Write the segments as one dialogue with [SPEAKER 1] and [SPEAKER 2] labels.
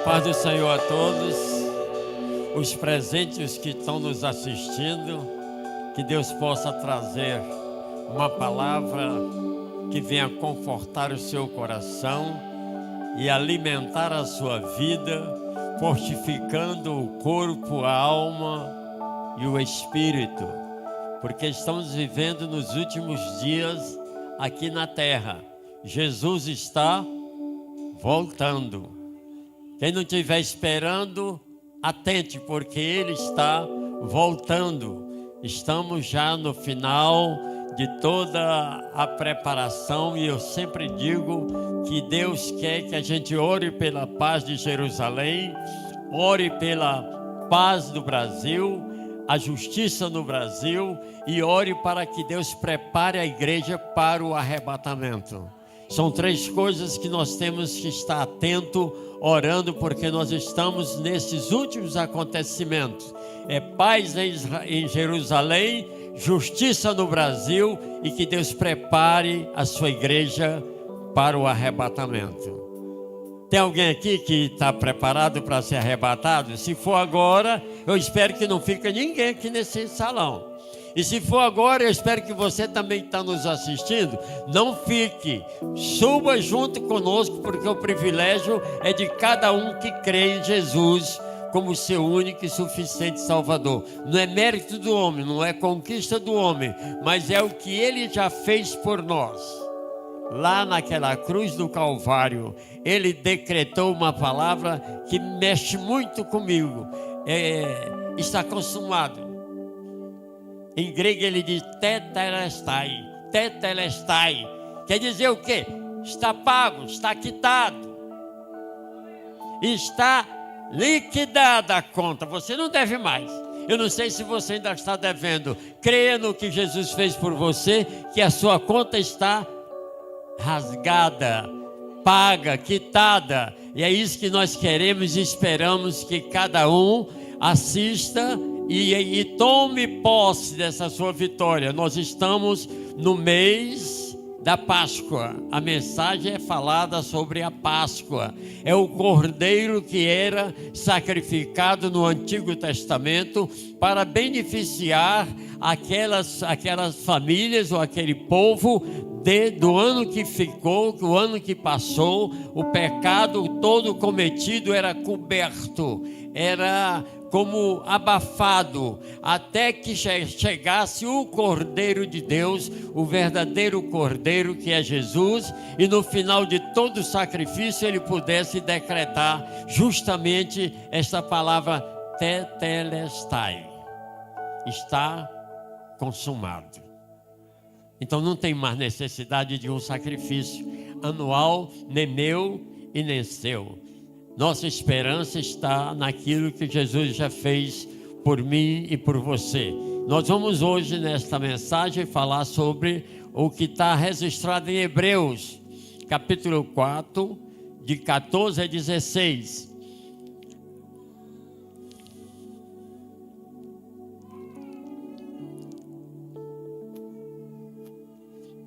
[SPEAKER 1] paz do Senhor a todos, os presentes que estão nos assistindo, que Deus possa trazer uma palavra que venha confortar o seu coração e alimentar a sua vida, fortificando o corpo, a alma e o espírito, porque estamos vivendo nos últimos dias aqui na terra. Jesus está voltando. Quem não estiver esperando, atente, porque Ele está voltando. Estamos já no final de toda a preparação e eu sempre digo que Deus quer que a gente ore pela paz de Jerusalém, ore pela paz do Brasil, a justiça no Brasil e ore para que Deus prepare a igreja para o arrebatamento. São três coisas que nós temos que estar atento, orando, porque nós estamos nesses últimos acontecimentos. É paz em Jerusalém, justiça no Brasil e que Deus prepare a sua igreja para o arrebatamento. Tem alguém aqui que está preparado para ser arrebatado? Se for agora, eu espero que não fique ninguém aqui nesse salão. E se for agora, eu espero que você também está nos assistindo, não fique, suba junto conosco, porque o privilégio é de cada um que crê em Jesus como seu único e suficiente Salvador. Não é mérito do homem, não é conquista do homem, mas é o que Ele já fez por nós. Lá naquela cruz do Calvário, Ele decretou uma palavra que mexe muito comigo. Está consumado. Em grego ele diz tetelestai, tetelestai. Quer dizer o quê? Está pago, está quitado. Está liquidada a conta, você não deve mais. Eu não sei se você ainda está devendo. Creia no que Jesus fez por você, que a sua conta está rasgada, paga, quitada. E é isso que nós queremos e esperamos que cada um assista e tome posse dessa sua vitória. Nós estamos no mês da Páscoa. A mensagem é falada sobre a Páscoa. É o cordeiro que era sacrificado no Antigo Testamento para beneficiar aquelas famílias ou aquele povo do ano que ficou, do ano que passou. O pecado todo cometido era coberto, era como abafado, até que chegasse o Cordeiro de Deus, o verdadeiro Cordeiro que é Jesus, e no final de todo o sacrifício ele pudesse decretar justamente esta palavra tetelestai, está consumado. Então não tem mais necessidade de um sacrifício anual, nem meu e nem seu. Nossa esperança está naquilo que Jesus já fez por mim e por você. Nós vamos hoje, nesta mensagem, falar sobre o que está registrado em Hebreus, capítulo 4, de 14 a 16.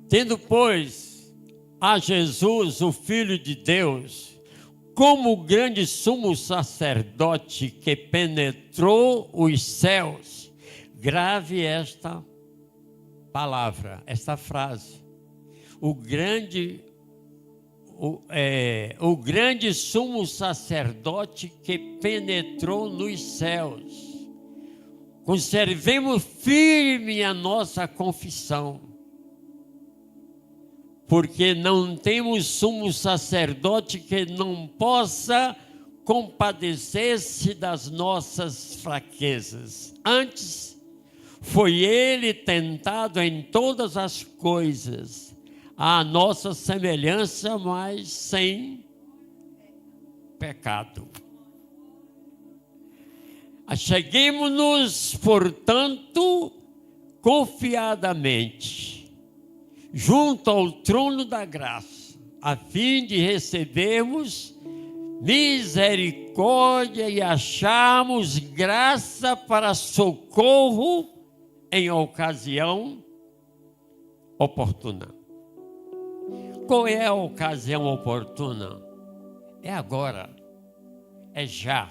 [SPEAKER 1] Tendo, pois, a Jesus, o Filho de Deus, como o grande sumo sacerdote que penetrou os céus. Grave esta palavra, esta frase. O grande sumo sacerdote que penetrou nos céus. Conservemos firme a nossa confissão, porque não temos sumo sacerdote que não possa compadecer-se das nossas fraquezas. Antes, foi ele tentado em todas as coisas, à nossa semelhança, mas sem pecado. Acheguemo-nos, portanto, confiadamente junto ao trono da graça, a fim de recebermos misericórdia e acharmos graça para socorro em ocasião oportuna. Qual é a ocasião oportuna? É agora. é já.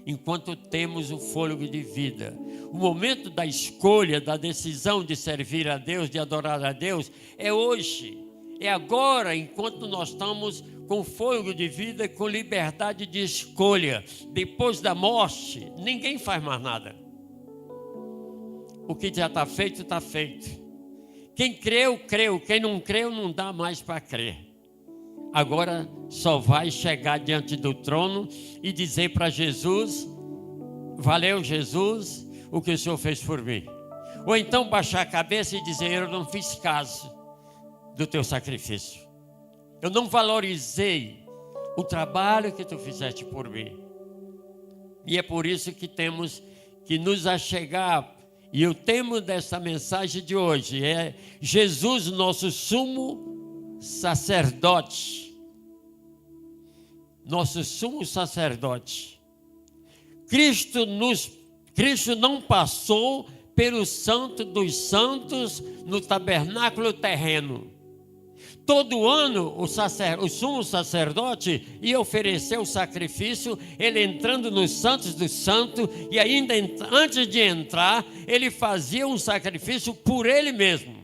[SPEAKER 1] Enquanto temos o fôlego de vida. O momento da escolha, da decisão de servir a Deus, de adorar a Deus, é hoje. É agora, enquanto nós estamos com fôlego de vida e com liberdade de escolha. Depois da morte, ninguém faz mais nada. O que já está feito, está feito. Quem creu, creu. Quem não creu, não dá mais para crer. Agora só vai chegar diante do trono e dizer para Jesus: valeu, Jesus, o que o Senhor fez por mim. Ou então baixar a cabeça e dizer: eu não fiz caso do teu sacrifício. Eu não valorizei o trabalho que tu fizeste por mim. E é por isso que temos que nos achegar. E o tema dessa mensagem de hoje é Jesus, nosso sumo sacerdote. Nosso sumo sacerdote. Cristo não passou pelo Santo dos Santos no tabernáculo terreno. Todo ano o sumo sacerdote ia oferecer o sacrifício, ele entrando nos Santos dos Santos, e ainda antes de entrar, ele fazia um sacrifício por ele mesmo,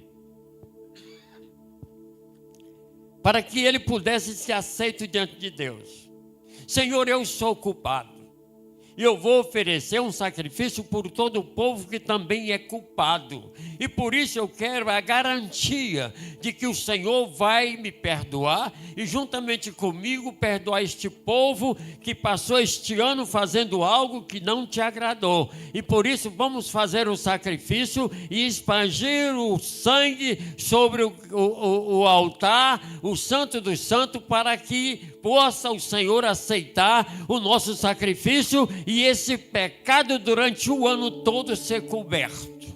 [SPEAKER 1] para que ele pudesse ser aceito diante de Deus. Senhor, eu sou culpado, e eu vou oferecer um sacrifício por todo o povo que também é culpado. E por isso eu quero a garantia de que o Senhor vai me perdoar e juntamente comigo perdoar este povo que passou este ano fazendo algo que não te agradou. E por isso vamos fazer um sacrifício e espargir o sangue sobre o altar, o Santo dos Santos, para que possa o Senhor aceitar o nosso sacrifício e esse pecado durante o ano todo ser coberto.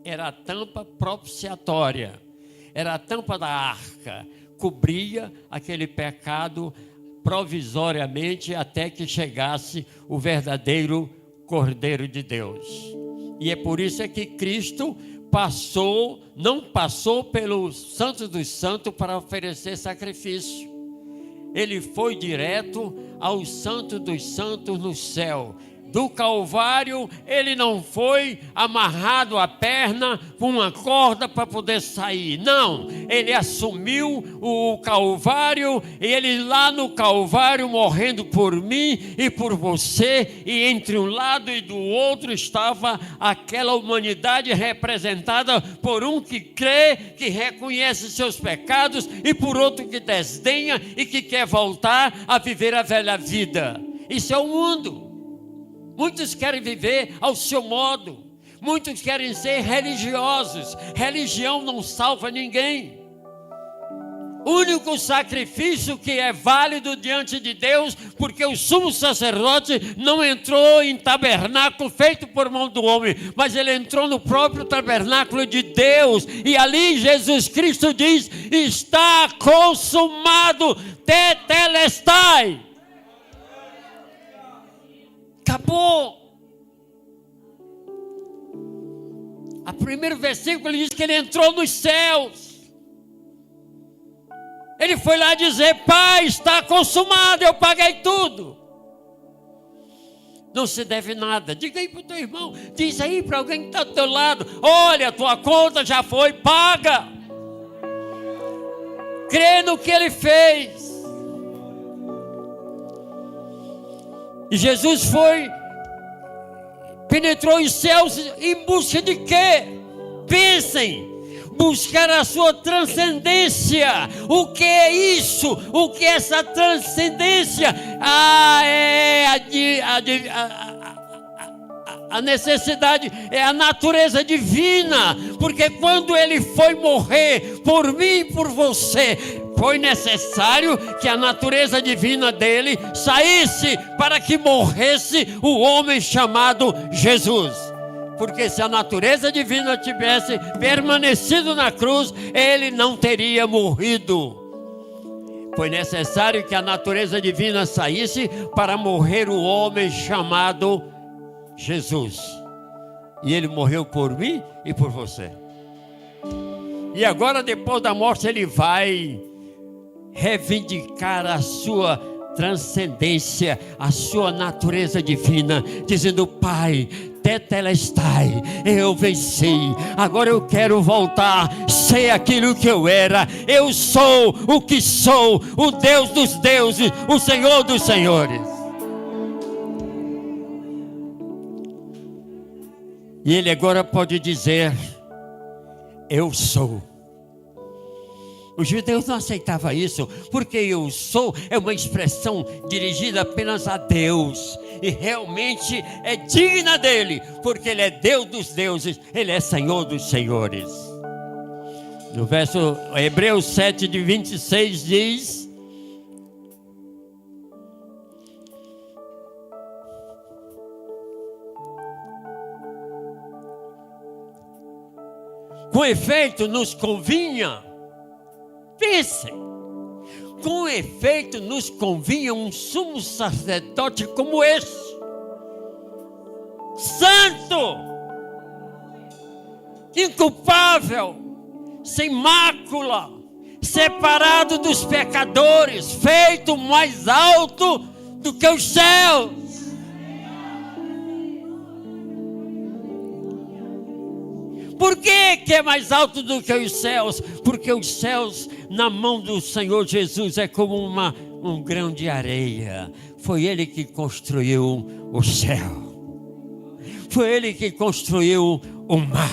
[SPEAKER 1] Era a tampa propiciatória, era a tampa da arca, cobria aquele pecado provisoriamente até que chegasse o verdadeiro Cordeiro de Deus. E é por isso que Cristo não passou pelo Santo dos Santos para oferecer sacrifício. Ele foi direto ao Santo dos Santos no céu. Do Calvário, ele não foi amarrado à perna com uma corda para poder sair. Não, ele assumiu o Calvário, e ele lá no Calvário morrendo por mim e por você, e entre um lado e do outro estava aquela humanidade representada por um que crê, que reconhece seus pecados, e por outro que desdenha e que quer voltar a viver a velha vida. Isso é o mundo. Muitos querem viver ao seu modo. Muitos querem ser religiosos. Religião não salva ninguém. O único sacrifício que é válido diante de Deus, porque o sumo sacerdote não entrou em tabernáculo feito por mão do homem, mas ele entrou no próprio tabernáculo de Deus. E ali Jesus Cristo diz: está consumado, tetelestai. Acabou. O primeiro versículo diz que ele entrou nos céus. Ele foi lá dizer: Pai, está consumado, eu paguei tudo. Não se deve nada. Diga aí para o teu irmão, diz aí para alguém que está do teu lado: olha, a tua conta já foi paga. Crê no que ele fez. E Jesus penetrou os céus em busca de quê? Pensem, buscar a sua transcendência. O que é isso? O que é essa transcendência? É a necessidade, é a natureza divina, porque quando ele foi morrer por mim e por você, foi necessário que a natureza divina dele saísse para que morresse o homem chamado Jesus. Porque se a natureza divina tivesse permanecido na cruz, ele não teria morrido. Foi necessário que a natureza divina saísse para morrer o homem chamado Jesus. E ele morreu por mim e por você. E agora, depois da morte, ele vai reivindicar a sua transcendência, a sua natureza divina, dizendo: Pai, tetelestai, eu venci, agora eu quero voltar, ser aquilo que eu era, eu sou o que sou, o Deus dos deuses, o Senhor dos senhores. E ele agora pode dizer: eu sou. Os judeus não aceitavam isso, porque eu sou é uma expressão dirigida apenas a Deus, e realmente é digna dele, porque ele é Deus dos deuses, ele é Senhor dos senhores. No verso Hebreus 7, de 26 diz: com efeito nos convinha, pensem, com efeito nos convinha um sumo sacerdote como este, santo, inculpável, sem mácula, separado dos pecadores, feito mais alto do que os céus. Por que é mais alto do que os céus? Porque os céus na mão do Senhor Jesus é como um grão de areia. Foi Ele que construiu o céu. Foi Ele que construiu o mar.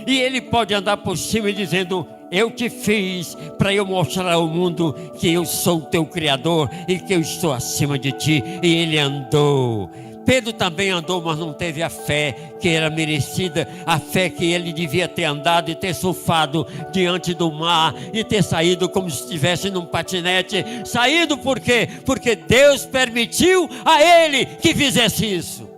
[SPEAKER 1] E Ele pode andar por cima dizendo: eu te fiz para eu mostrar ao mundo que eu sou o teu Criador e que eu estou acima de ti. E Ele andou. Pedro também andou, mas não teve a fé que era merecida, a fé que ele devia ter andado e ter surfado diante do mar e ter saído como se estivesse num patinete. Saído por quê? Porque Deus permitiu a ele que fizesse isso.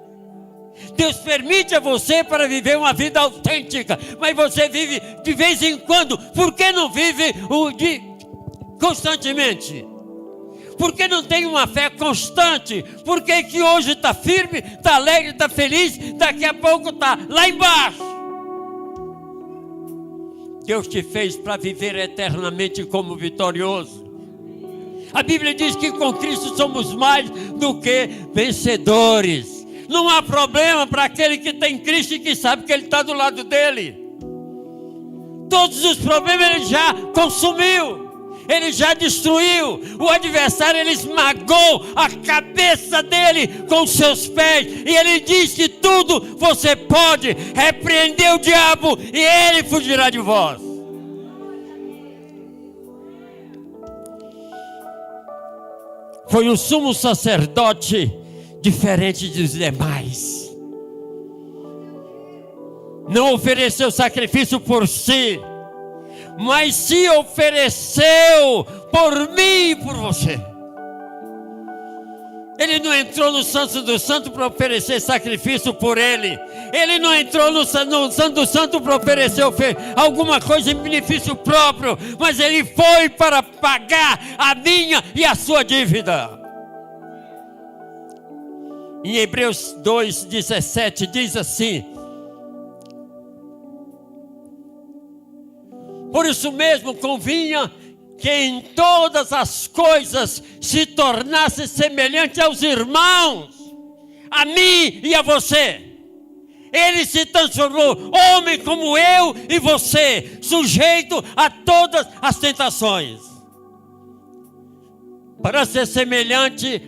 [SPEAKER 1] Deus permite a você para viver uma vida autêntica, mas você vive de vez em quando. Por que não vive constantemente? Por que não tem uma fé constante? Por que hoje está firme, está alegre, está feliz, daqui a pouco está lá embaixo? Deus te fez para viver eternamente como vitorioso. A Bíblia diz que com Cristo somos mais do que vencedores. Não há problema para aquele que tem Cristo e que sabe que Ele está do lado dele. Todos os problemas Ele já consumiu. Ele já destruiu. O adversário, ele esmagou a cabeça dele com seus pés. E ele diz que tudo você pode repreender o diabo e ele fugirá de vós. Foi um sumo sacerdote diferente dos demais. Não ofereceu sacrifício por si, mas se ofereceu por mim e por você. Ele não entrou no Santo do Santo para oferecer sacrifício por ele. Ele não entrou no Santo do Santo para oferecer alguma coisa em benefício próprio, mas ele foi para pagar a minha e a sua dívida. Em Hebreus 2:17 diz assim: por isso mesmo convinha que em todas as coisas se tornasse semelhante aos irmãos, a mim e a você. Ele se transformou homem como eu e você, sujeito a todas as tentações, para ser semelhante,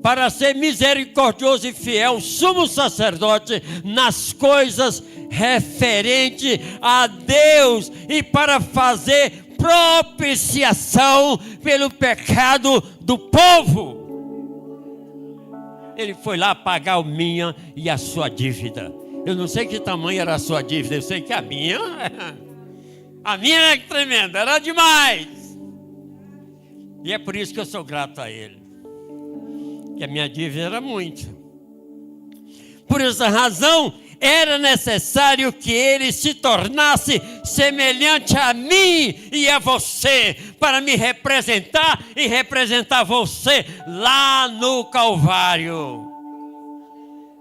[SPEAKER 1] para ser misericordioso e fiel, sumo sacerdote nas coisas referente a Deus e para fazer propiciação pelo pecado do povo. Ele foi lá pagar a minha e a sua dívida. Eu não sei que tamanho era a sua dívida, eu sei que a minha era tremenda, era demais. E é por isso que eu sou grato a Ele, que a minha dívida era muito. Por essa razão, era necessário que Ele se tornasse semelhante a mim e a você, para me representar e representar você lá no Calvário.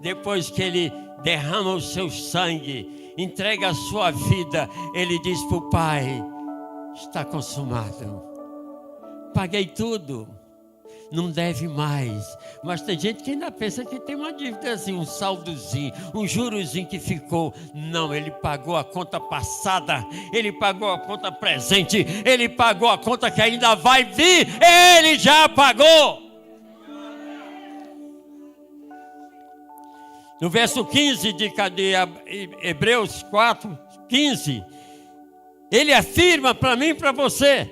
[SPEAKER 1] Depois que Ele derrama o seu sangue, entrega a sua vida, Ele diz para o Pai: está consumado. Paguei tudo. não deve mais. Mas tem gente que ainda pensa que tem uma dívidazinha, um saldozinho, um jurozinho que ficou. Não, ele pagou a conta passada, ele pagou a conta presente, ele pagou a conta que ainda vai vir, ele já pagou. No verso 15 de Hebreus 4, 15, ele afirma para mim e para você: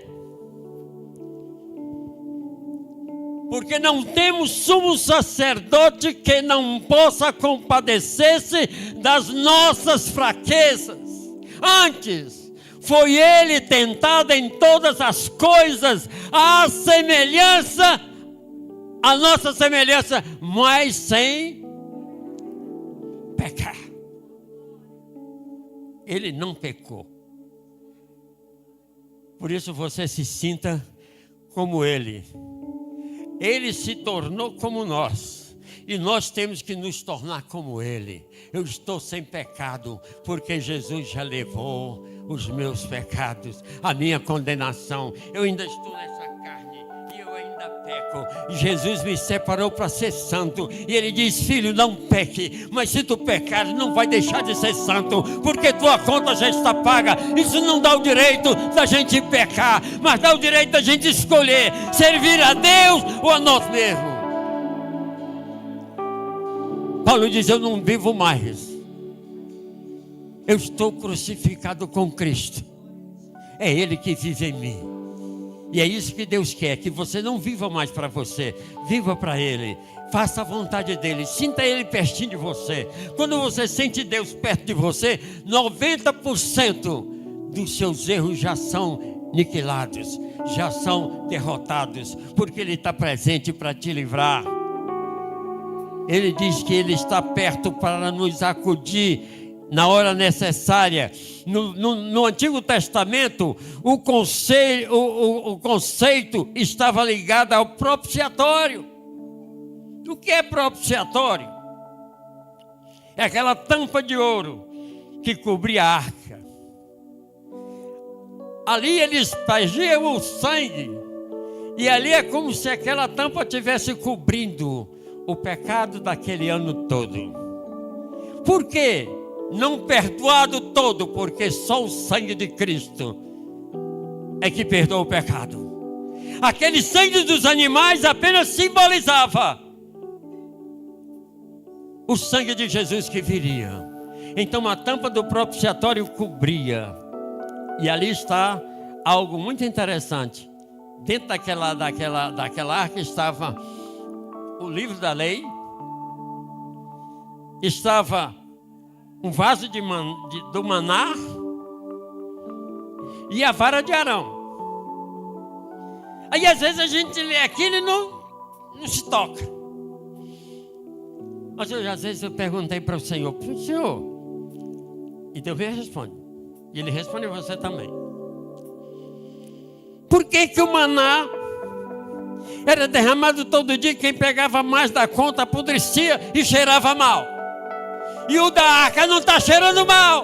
[SPEAKER 1] porque não temos sumo sacerdote que não possa compadecer-se das nossas fraquezas. Antes, foi ele tentado em todas as coisas, a nossa semelhança, mas sem pecar. Ele não pecou. Por isso você se sinta como ele. Ele se tornou como nós, e nós temos que nos tornar como ele. Eu estou sem pecado, porque Jesus já levou os meus pecados, a minha condenação. Eu ainda estou nessa carne, e eu ainda peco. Jesus me separou para ser santo, e ele diz: filho, não peque, mas se tu pecares, não vai deixar de ser santo, porque tua conta já está paga. Isso não dá o direito da gente pecar, mas dá o direito da gente escolher servir a Deus ou a nós mesmos. Paulo diz: eu não vivo mais, eu estou crucificado com Cristo, é Ele que vive em mim. E é isso que Deus quer, que você não viva mais para você, viva para Ele. Faça a vontade dEle, sinta Ele pertinho de você. Quando você sente Deus perto de você, 90% dos seus erros já são aniquilados, já são derrotados, porque Ele está presente para te livrar. Ele diz que Ele está perto para nos acudir na hora necessária. No Antigo Testamento, o conceito estava ligado ao propiciatório. O que é propiciatório? É aquela tampa de ouro que cobria a arca. Ali eles aspergiam o sangue, e ali é como se aquela tampa estivesse cobrindo o pecado daquele ano todo. Por quê? Não perdoado todo, porque só o sangue de Cristo é que perdoa o pecado. Aquele sangue dos animais apenas simbolizava o sangue de Jesus que viria. Então a tampa do propiciatório cobria. E ali está algo muito interessante. Dentro daquela arca estava o livro da lei, estava um vaso do maná e a vara de Arão. Aí às vezes a gente lê aquilo e não se toca. Mas às vezes eu perguntei para o Senhor: Senhor, e Deus me responde, e Ele responde a você também. Por que o maná era derramado todo dia? Quem pegava mais da conta apodrecia e cheirava mal. E o da arca não está cheirando mal.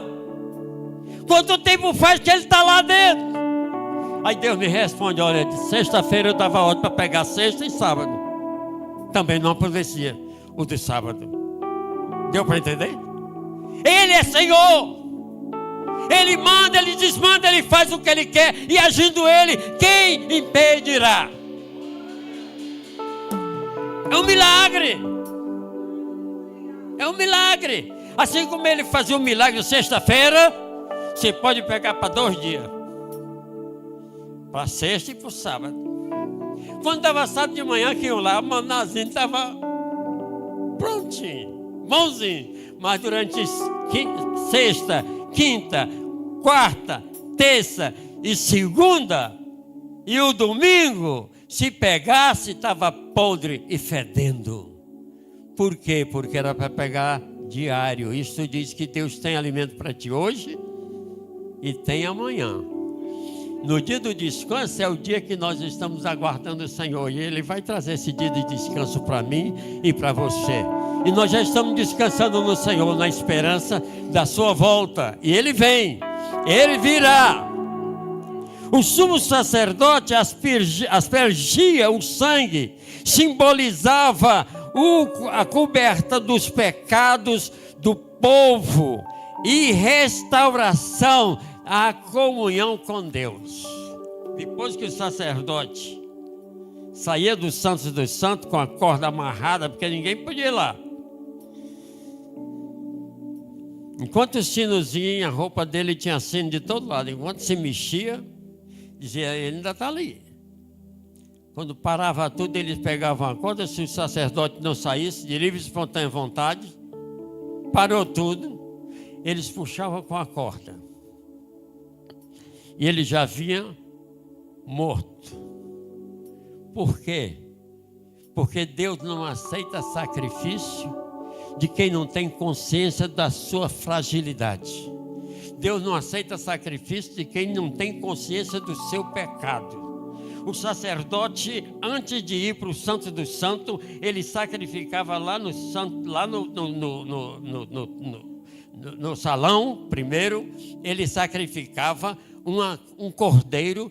[SPEAKER 1] Quanto tempo faz que ele está lá dentro? Aí Deus me responde: olha, de sexta-feira eu dava ordem para pegar sexta e sábado. Também não apodrecia o de sábado. Deu para entender? Ele é Senhor. Ele manda, Ele desmanda, Ele faz o que Ele quer. E agindo Ele, quem impedirá? É um milagre. É um milagre. Assim como Ele fazia um milagre sexta-feira, você pode pegar para 2 dias. Para sexta e para o sábado. Quando dava sábado de manhã, que iam lá, o manazinho estava prontinho, bonzinho. Mas durante sexta, quinta, quarta, terça e segunda, e o domingo, se pegasse, estava podre e fedendo. Por quê? Porque era para pegar diário. Isso diz que Deus tem alimento para ti hoje e tem amanhã. No dia do descanso é o dia que nós estamos aguardando o Senhor, e Ele vai trazer esse dia de descanso para mim e para você. E nós já estamos descansando no Senhor, na esperança da sua volta. E Ele vem, Ele virá. O sumo sacerdote aspergia o sangue, simbolizava a coberta dos pecados do povo e restauração à comunhão com Deus. Depois que o sacerdote saía dos santos dos santos com a corda amarrada, porque ninguém podia ir lá. Enquanto o sinozinho, a roupa dele tinha sino de todo lado. Enquanto se mexia, dizia, ele ainda está ali. Quando parava tudo, eles pegavam a corda. Se o sacerdote não saísse de livre e espontânea vontade, parou tudo, eles puxavam com a corda. E ele já vinha morto. Por quê? Porque Deus não aceita sacrifício de quem não tem consciência da sua fragilidade. Deus não aceita sacrifício de quem não tem consciência do seu pecado. O sacerdote, antes de ir para o Santo dos Santos, ele sacrificava lá no salão. Primeiro, ele sacrificava um cordeiro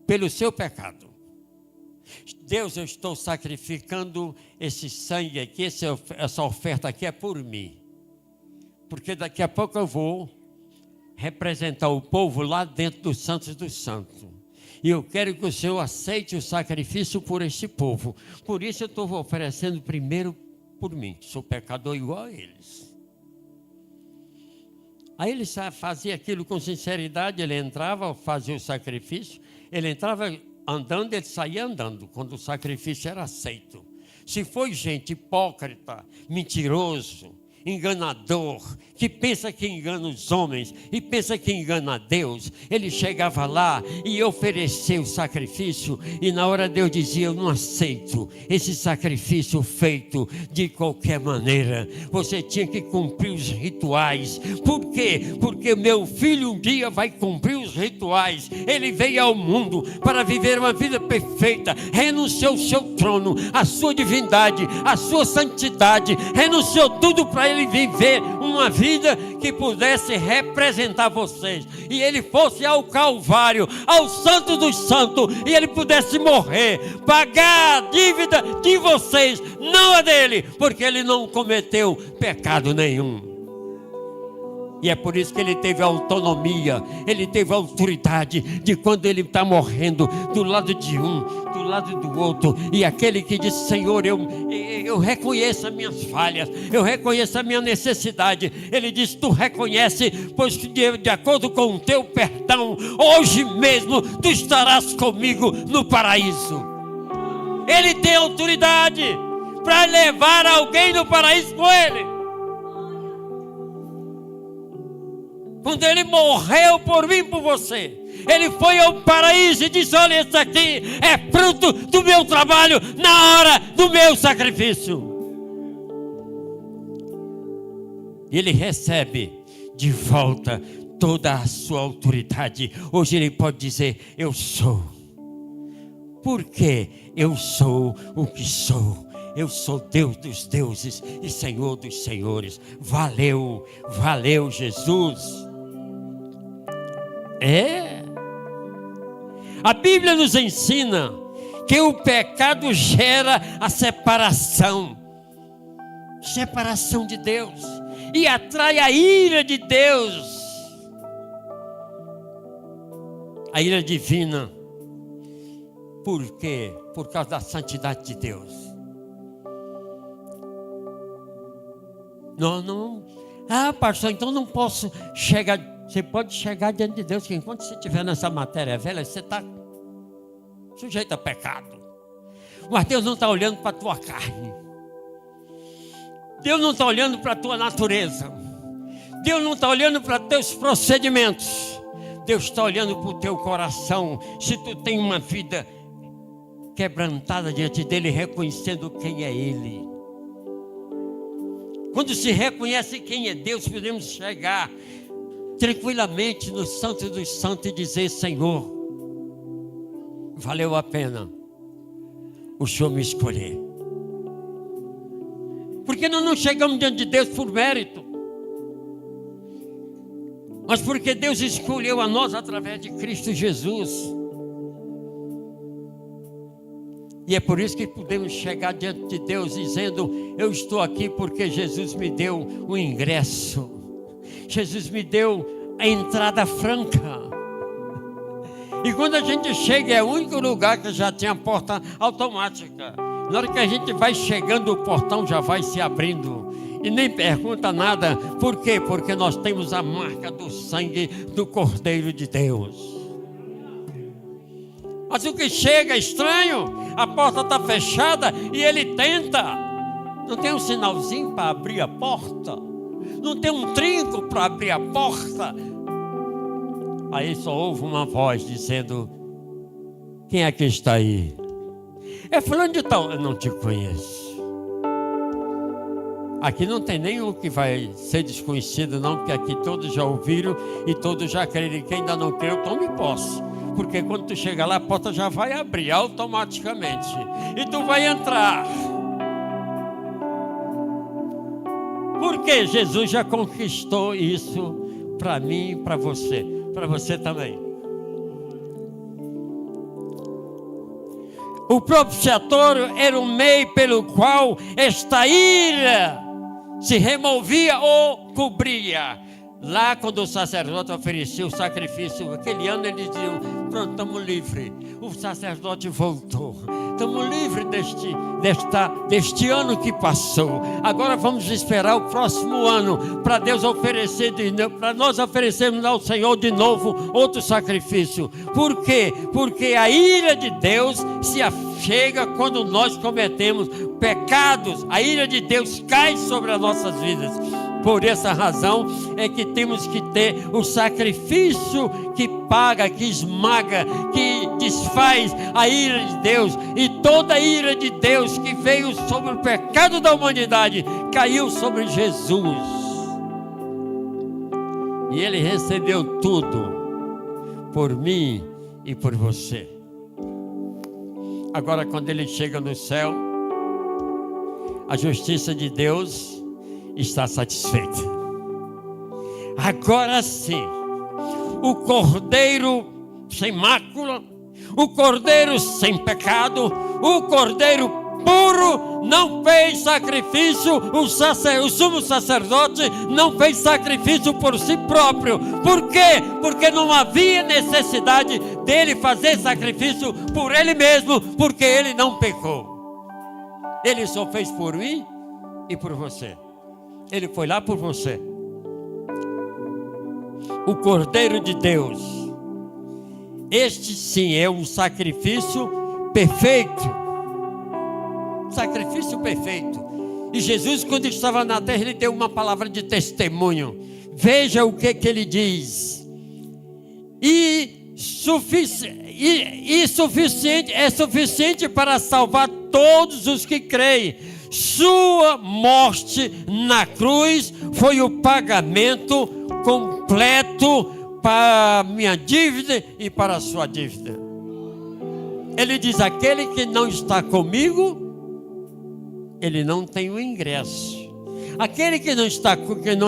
[SPEAKER 1] pelo seu pecado. Deus, eu estou sacrificando esse sangue aqui, essa oferta aqui é por mim. Porque daqui a pouco eu vou representar o povo lá dentro dos Santos dos Santos. E eu quero que o Senhor aceite o sacrifício por este povo. Por isso eu estou oferecendo primeiro por mim. Sou pecador igual a eles. Aí ele fazia aquilo com sinceridade, ele entrava, fazia o sacrifício, ele entrava andando, ele saía andando, quando o sacrifício era aceito. Se foi gente hipócrita, mentiroso, enganador, que pensa que engana os homens e pensa que engana a Deus, ele chegava lá e oferecia o sacrifício, e na hora Deus dizia, eu não aceito esse sacrifício feito de qualquer maneira. Você tinha que cumprir os rituais. Por quê? Porque meu filho um dia vai cumprir os rituais. Ele veio ao mundo para viver uma vida perfeita, renunciou ao seu trono, a sua divindade, a sua santidade, renunciou tudo para ele viver uma vida que pudesse representar vocês, e ele fosse ao Calvário, ao Santo dos Santos, e ele pudesse morrer, pagar a dívida de vocês, não a dele, porque ele não cometeu pecado nenhum. E é por isso que ele teve autonomia, ele teve autoridade de quando ele está morrendo, do lado de um, do lado do outro. E aquele que diz, Senhor, eu reconheço as minhas falhas, eu reconheço a minha necessidade. Ele diz, tu reconhece, pois de acordo com o teu perdão, hoje mesmo tu estarás comigo no paraíso. Ele tem autoridade para levar alguém no paraíso com ele. Quando ele morreu por mim e por você, ele foi ao paraíso e disse, olha, isso aqui é fruto do meu trabalho na hora do meu sacrifício. E ele recebe de volta toda a sua autoridade. Hoje ele pode dizer, eu sou. Porque eu sou o que sou. Eu sou Deus dos deuses e Senhor dos senhores. Valeu, valeu Jesus. A Bíblia nos ensina que o pecado gera a separação de Deus, e atrai a ira de Deus, a ira divina. Por quê? Por causa da santidade de Deus. Não, pastor, então não posso chegar. Você pode chegar diante de Deus, que enquanto você estiver nessa matéria velha, você está sujeito a pecado. Mas Deus não está olhando para a tua carne. Deus não está olhando para a tua natureza. Deus não está olhando para teus procedimentos. Deus está olhando para o teu coração. Se tu tem uma vida quebrantada diante dele, reconhecendo quem é ele. Quando se reconhece quem é Deus, podemos chegar tranquilamente no Santo dos Santos e dizer, Senhor, valeu a pena o Senhor me escolher. Porque nós não chegamos diante de Deus por mérito, mas porque Deus escolheu a nós através de Cristo Jesus. E é por isso que podemos chegar diante de Deus dizendo: eu estou aqui porque Jesus me deu o ingresso. Jesus me deu a entrada franca. E quando a gente chega, é o único lugar que já tem a porta automática. Na hora que a gente vai chegando, o portão já vai se abrindo. E nem pergunta nada. Por quê? Porque nós temos a marca do sangue do Cordeiro de Deus. Mas o que chega é estranho, a porta está fechada e ele tenta. Não tem um sinalzinho para abrir a porta, não tem um trinco para abrir a porta. Aí só ouve uma voz dizendo: quem é que está aí? É fulano de tal. Eu não te conheço. Aqui não tem nenhum que vai ser desconhecido não, porque aqui todos já ouviram e todos já creram. Quem ainda não creu, tome posse. Porque quando tu chega lá, a porta já vai abrir automaticamente. E tu vai entrar. Porque Jesus já conquistou isso para mim e para você. Para você também. O propiciatório era o meio pelo qual esta ira se removia ou cobria. Lá quando o sacerdote oferecia o sacrifício, aquele ano eles diziam: pronto, estamos livres. O sacerdote voltou. Estamos livres deste ano que passou. Agora vamos esperar o próximo ano para Deus oferecer, para nós oferecermos ao Senhor de novo outro sacrifício. Por quê? Porque a ira de Deus se achega quando nós cometemos pecados. A ira de Deus cai sobre as nossas vidas. Por essa razão é que temos que ter o sacrifício que paga, que esmaga, que desfaz a ira de Deus. E toda a ira de Deus que veio sobre o pecado da humanidade caiu sobre Jesus. E Ele recebeu tudo por mim e por você. Agora, quando Ele chega no céu, a justiça de Deus está satisfeita. Agora sim, o Cordeiro sem mácula, o Cordeiro sem pecado, o Cordeiro puro não fez sacrifício. O sumo sacerdote não fez sacrifício por si próprio. Por quê? Porque não havia necessidade dele fazer sacrifício por ele mesmo, porque ele não pecou. Ele só fez por mim e por você. Ele foi lá por você. O Cordeiro de Deus. Este sim é um sacrifício perfeito. Sacrifício perfeito. E Jesus, quando estava na terra, ele deu uma palavra de testemunho. Veja o que ele diz. É suficiente para salvar todos os que creem. Sua morte na cruz foi o pagamento completo para a minha dívida e para a sua dívida. Ele diz: aquele que não está comigo, ele não tem o ingresso. Aquele que não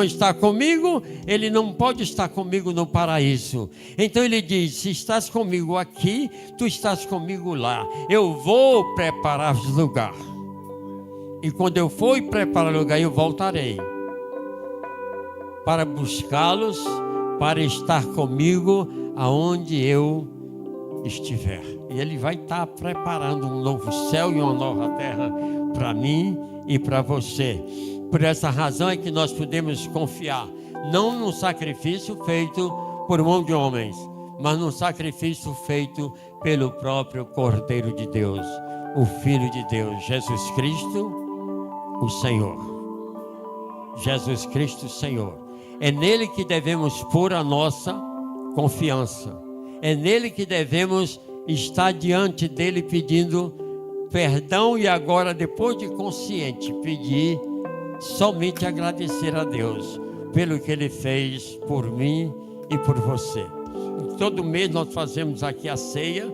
[SPEAKER 1] está comigo, ele não pode estar comigo no paraíso. Então ele diz: se estás comigo aqui, tu estás comigo lá. Eu vou preparar o lugar. E quando eu for preparar o lugar, eu voltarei para buscá-los, para estar comigo aonde eu estiver. E Ele vai estar preparando um novo céu e uma nova terra para mim e para você. Por essa razão é que nós podemos confiar, não no sacrifício feito por mão de homens, mas no sacrifício feito pelo próprio Cordeiro de Deus, o Filho de Deus, Jesus Cristo, o Senhor. Jesus Cristo, o Senhor. É nele que devemos pôr a nossa confiança. É nele que devemos estar diante dele pedindo perdão e agora, depois de consciente, pedir somente agradecer a Deus pelo que Ele fez por mim e por você. Todo mês nós fazemos aqui a ceia,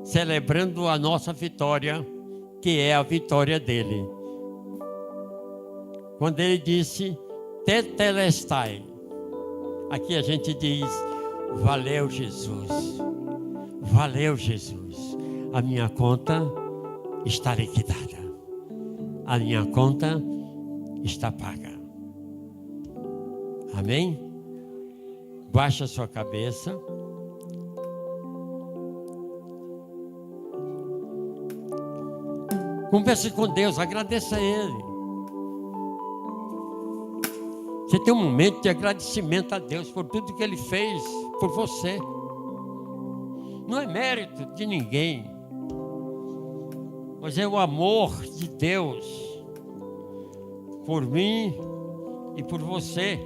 [SPEAKER 1] celebrando a nossa vitória, que é a vitória dele. Quando ele disse tetelestai, aqui a gente diz: valeu Jesus, valeu Jesus, a minha conta está liquidada. A minha conta está paga. Amém? Baixa a sua cabeça. Converse com Deus, agradeça a Ele. Você tem um momento de agradecimento a Deus por tudo que Ele fez por você. Não é mérito de ninguém, mas é o amor de Deus por mim e por você.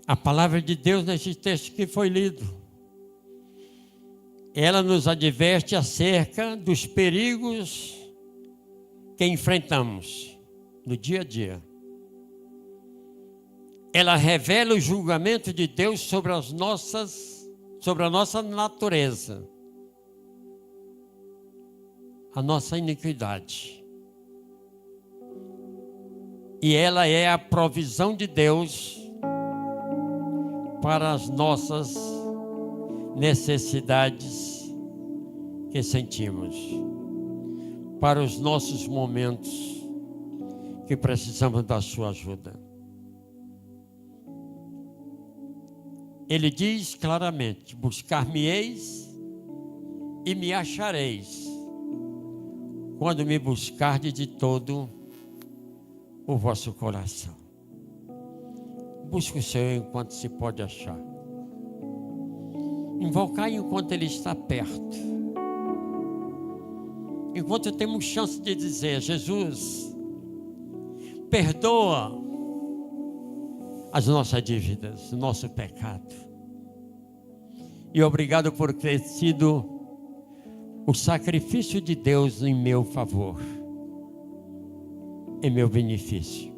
[SPEAKER 1] A palavra de Deus nesse texto que foi lido, ela nos adverte acerca dos perigos que enfrentamos no dia a dia. Ela revela o julgamento de Deus sobre a nossa natureza, a nossa iniquidade. E ela é a provisão de Deus para as nossas necessidades que sentimos, para os nossos momentos que precisamos da sua ajuda. Ele diz claramente: buscar-me-eis e me achareis, quando me buscardes de todo o vosso coração. Busque o Senhor enquanto se pode achar. Invocai enquanto Ele está perto. Enquanto temos chance de dizer: Jesus, perdoa as nossas dívidas, o nosso pecado. E obrigado por ter sido o sacrifício de Deus em meu favor, em meu benefício.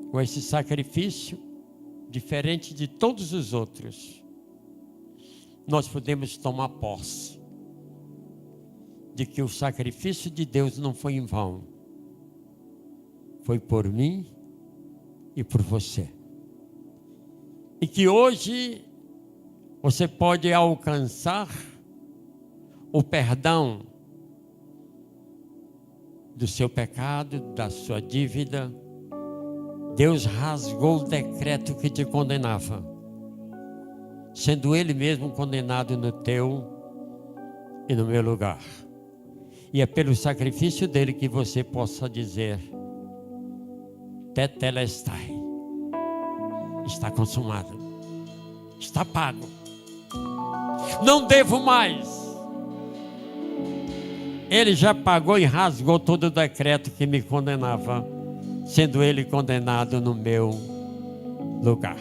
[SPEAKER 1] Com esse sacrifício, diferente de todos os outros, nós podemos tomar posse de que o sacrifício de Deus não foi em vão. Foi por mim e por você. E que hoje você pode alcançar o perdão do seu pecado, da sua dívida. Deus rasgou o decreto que te condenava, sendo Ele mesmo condenado no teu e no meu lugar. E é pelo sacrifício dele que você possa dizer: tetelestai, está consumado, está pago, não devo mais. Ele já pagou e rasgou todo o decreto que me condenava, sendo Ele condenado no meu lugar.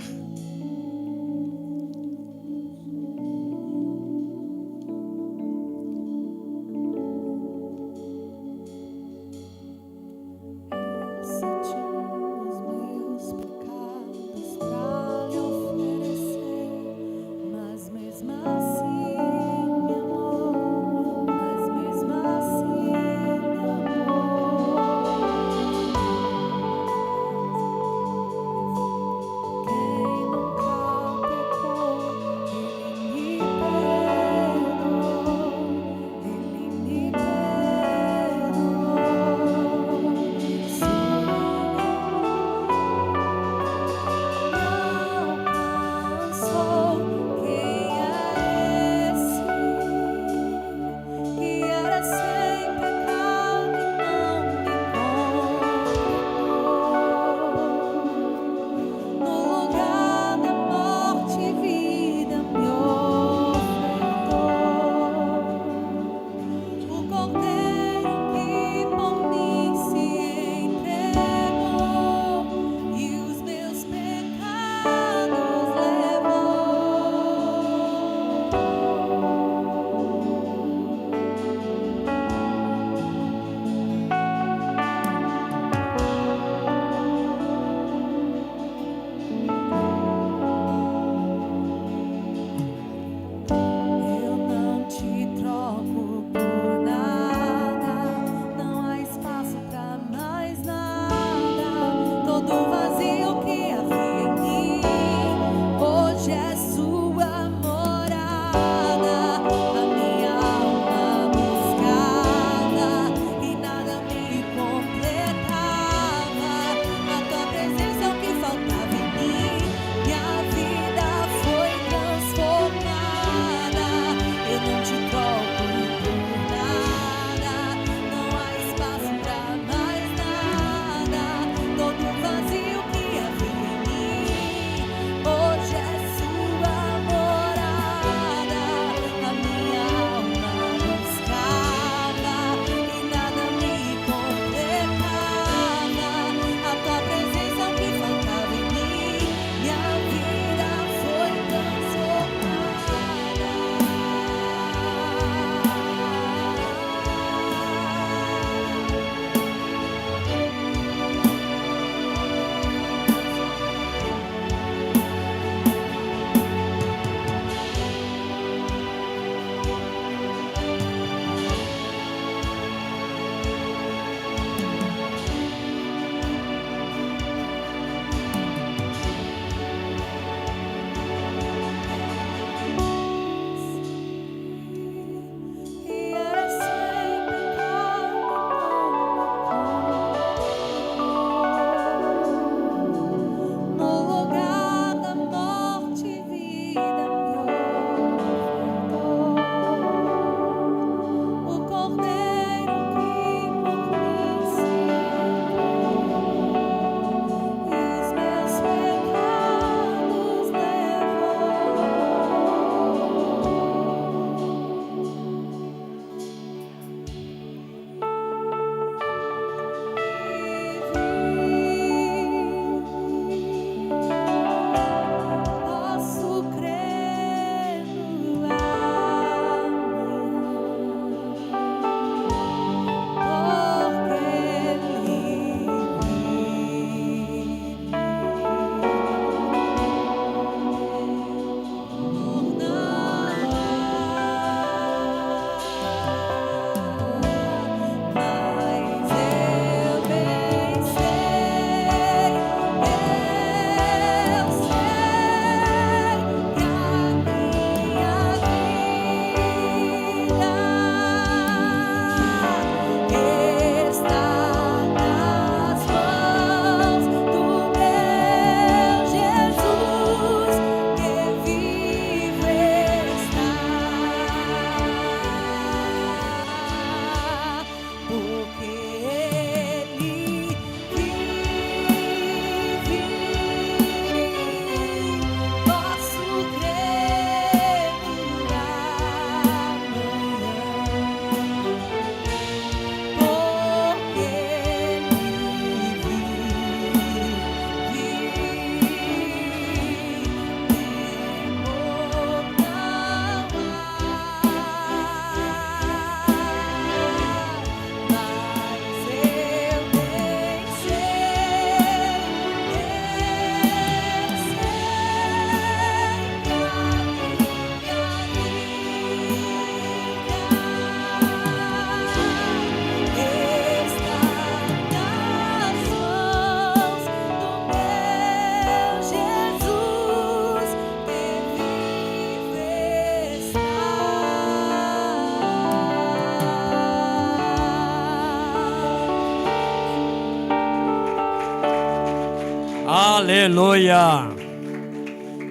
[SPEAKER 1] Aleluia!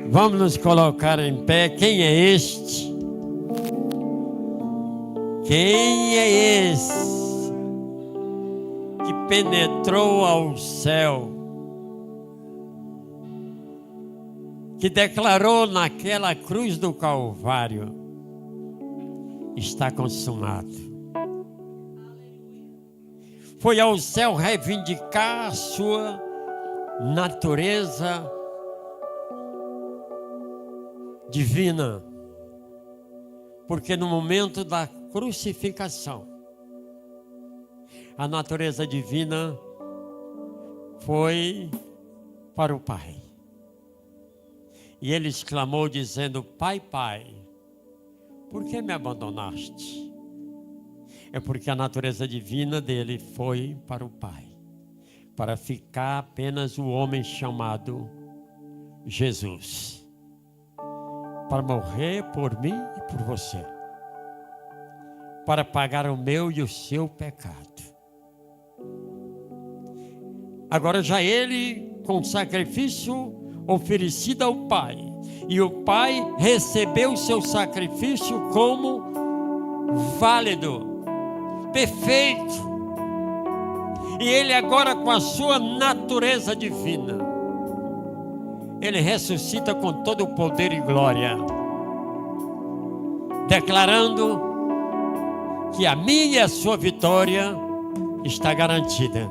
[SPEAKER 1] Vamos nos colocar em pé. Quem é este? Quem é esse que penetrou ao céu, que declarou naquela cruz do Calvário: está consumado? Foi ao céu reivindicar a sua natureza divina, porque no momento da crucificação, a natureza divina foi para o Pai. E ele exclamou dizendo: Pai, Pai, por que me abandonaste? É porque a natureza divina dele foi para o Pai, para ficar apenas o homem chamado Jesus, para morrer por mim e por você, para pagar o meu e o seu pecado. Agora já ele, com sacrifício oferecido ao Pai, e o Pai recebeu o seu sacrifício como válido, perfeito. E ele agora, com a sua natureza divina, ele ressuscita com todo o poder e glória, declarando que a minha e a sua vitória está garantida.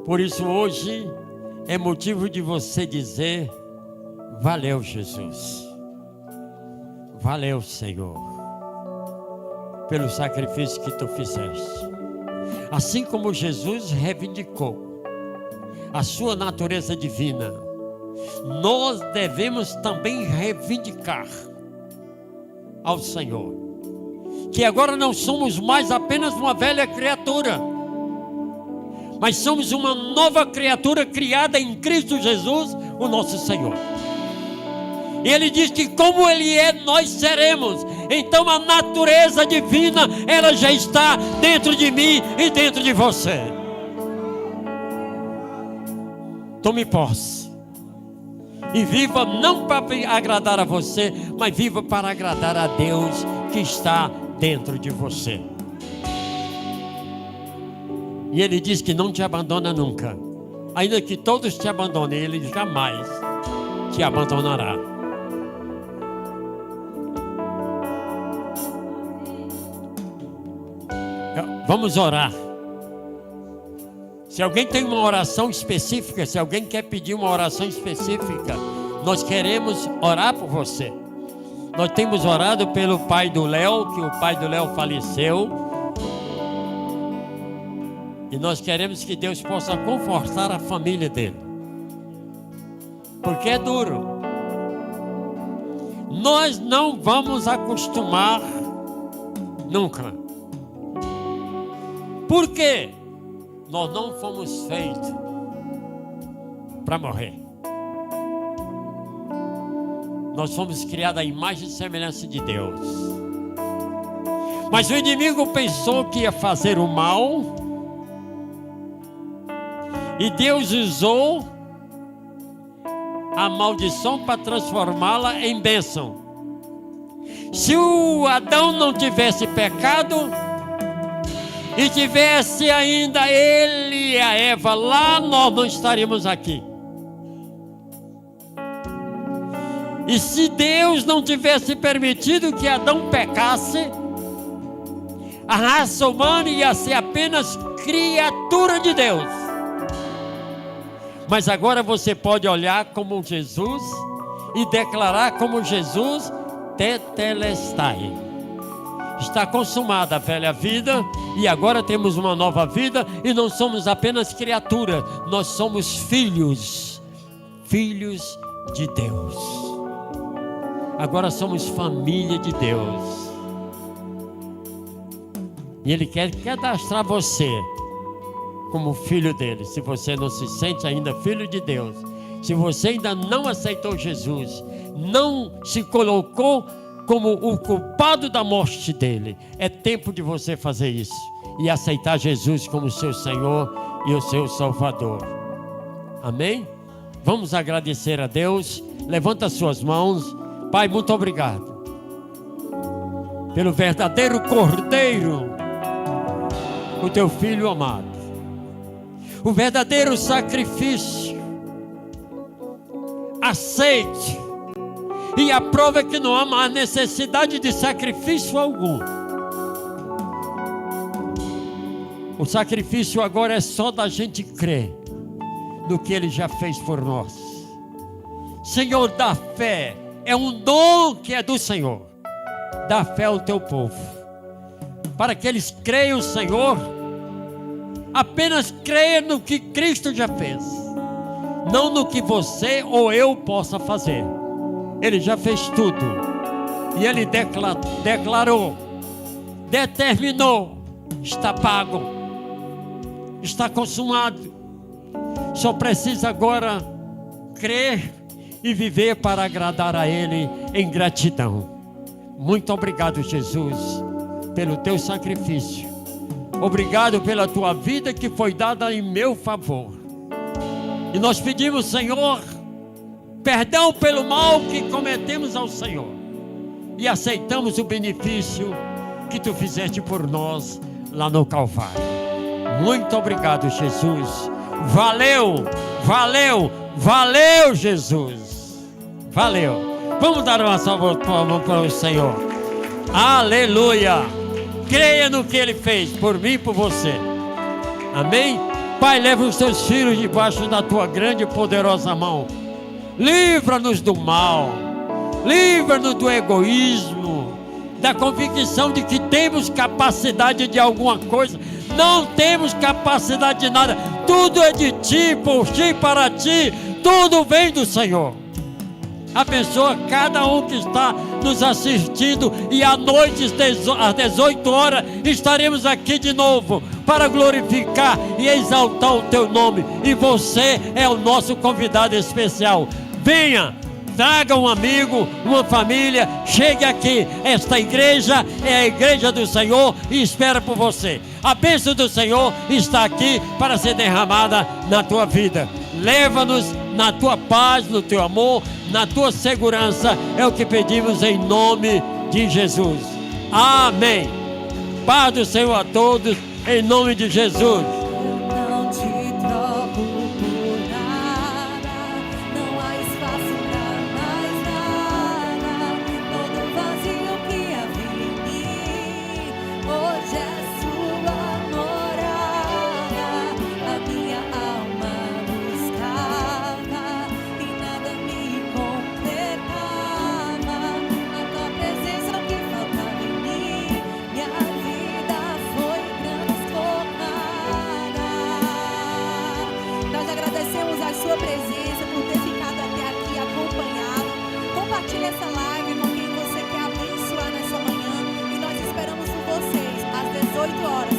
[SPEAKER 1] Por isso hoje é motivo de você dizer: valeu, Jesus, valeu, Senhor, pelo sacrifício que tu fizeste. Assim como Jesus reivindicou a sua natureza divina, nós devemos também reivindicar ao Senhor que agora não somos mais apenas uma velha criatura, mas somos uma nova criatura criada em Cristo Jesus, o nosso Senhor. E ele diz que como ele é, nós seremos. Então a natureza divina, ela já está dentro de mim e dentro de você. Tome posse e viva não para agradar a você, mas viva para agradar a Deus que está dentro de você. E ele diz que não te abandona nunca. Ainda que todos te abandonem, ele jamais te abandonará. Vamos orar. Se alguém tem uma oração específica, se alguém quer pedir uma oração específica, nós queremos orar por você. Nós temos orado pelo pai do Léo, que o pai do Léo faleceu. E nós queremos que Deus possa confortar a família dele, porque é duro. Nós não vamos acostumar nunca. Por quê? Nós não fomos feitos para morrer. Nós fomos criados à imagem e semelhança de Deus. Mas o inimigo pensou que ia fazer o mal, e Deus usou a maldição para transformá-la em bênção. Se o Adão não tivesse pecado e tivesse ainda ele e a Eva lá, nós não estaríamos aqui. E se Deus não tivesse permitido que Adão pecasse, a raça humana ia ser apenas criatura de Deus. Mas agora você pode olhar como Jesus e declarar como Jesus: tetelestai. Está consumada a velha vida e agora temos uma nova vida, e não somos apenas criaturas, nós somos filhos de Deus. Agora somos família de Deus. E Ele quer cadastrar você como filho dele. Se você não se sente ainda filho de Deus, se você ainda não aceitou Jesus, não se colocou como o culpado da morte dele, é tempo de você fazer isso e aceitar Jesus como seu Senhor e o seu Salvador. Amém? Vamos agradecer a Deus. Levanta suas mãos. Pai, muito obrigado pelo verdadeiro Cordeiro, o teu Filho amado, o verdadeiro sacrifício aceite, e a prova é que não há mais necessidade de sacrifício algum. O sacrifício agora é só da gente crer no que Ele já fez por nós. Senhor, dá fé, é um dom que é do Senhor. Dá fé ao teu povo, para que eles creiam, Senhor, apenas creia no que Cristo já fez, não no que você ou eu possa fazer. Ele já fez tudo, e Ele declarou, determinou, está pago, está consumado. Só precisa agora crer e viver para agradar a Ele em gratidão. Muito obrigado, Jesus, pelo teu sacrifício. Obrigado pela tua vida que foi dada em meu favor. E nós pedimos, Senhor, perdão pelo mal que cometemos ao Senhor, e aceitamos o benefício que tu fizeste por nós lá no Calvário. Muito obrigado, Jesus. Valeu, valeu, valeu, Jesus. Valeu. Vamos dar uma salva de palmas para o Senhor. Aleluia. Creia no que Ele fez por mim e por você. Amém? Pai, leva os teus filhos debaixo da tua grande e poderosa mão. Livra-nos do mal. Livra-nos do egoísmo, da convicção de que temos capacidade de alguma coisa. Não temos capacidade de nada. Tudo é de ti, por ti, para ti. Tudo vem do Senhor. Abençoa cada um que está nos assistindo, e à noite às 18 horas estaremos aqui de novo para glorificar e exaltar o teu nome, e você é o nosso convidado especial. Venha, traga um amigo, uma família, chegue aqui. Esta igreja é a igreja do Senhor e espera por você. A bênção do Senhor está aqui para ser derramada na tua vida. Leva-nos na tua paz, no teu amor, na tua segurança. É o que pedimos em nome de Jesus. Amém. Paz do Senhor a todos, em nome de Jesus.
[SPEAKER 2] Não te troco por nada, não há espaço pra mais nada. Todo vazio que havia em mim, hoje é sua morada. A minha alma buscava e nada me completava. A tua presença que faltava em mim, minha vida foi transformada. Nós agradecemos a sua presença por ter ficado até aqui acompanhado. Compartilhe essa live com quem você quer abençoar nessa manhã, e nós esperamos por vocês às 18 horas.